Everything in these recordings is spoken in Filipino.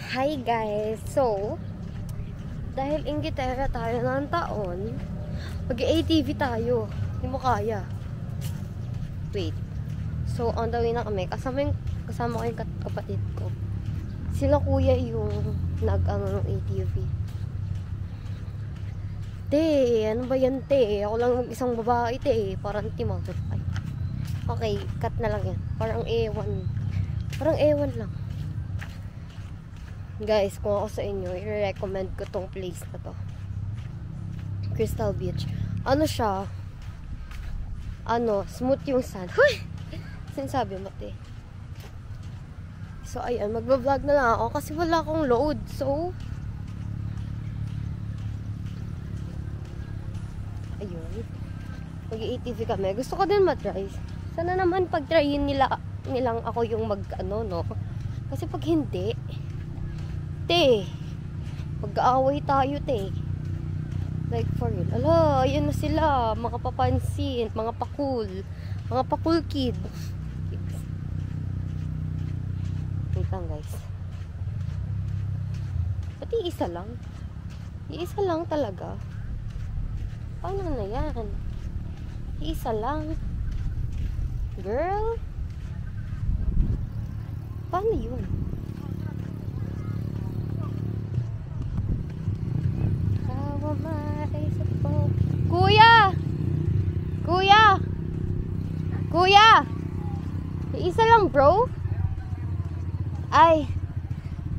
Hi guys! So, dahil Inglaterra tayo ng taon, mag-ATV tayo. Hindi mo kaya. Wait. So, on the way na kami. Kasama ko yung kapatid ko. Sila kuya yung nag-ano ng ATV. Te, ano ba yan te? Ako lang isang babae te. Parang timang. Ay. Okay, cut na lang yan. Parang ewan lang. Guys, kung ako sa inyo, i-recommend ko tong place na to. Crystal Beach. Ano siya? Smooth yung sand. Huy! Sinasabi mo, te. So, ayan. Magbablog na lang ako kasi wala akong load. So, ayun. Mag-ATV kami. Gusto ko din matry. Sana naman pag-tryin nilang ako yung no? Kasi pag hindi, te, mag-aaway tayo, te. Like, for real. Ala, ayun na sila. Mga papansin, mga pakul kid. Wait lang, guys. Pati isa lang. Isa lang talaga. Paano na yan? Isa lang. Girl? Paano yun? Kuya! Kuya! Kuya! Isa lang, bro? Ay,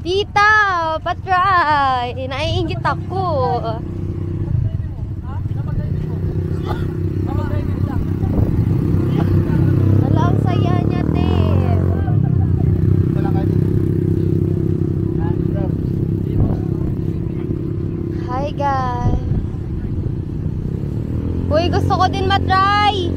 tita, patry. Naiingit ako. Wala, ang saya niya, te. Hi, guys. Uy, gusto ko din matry.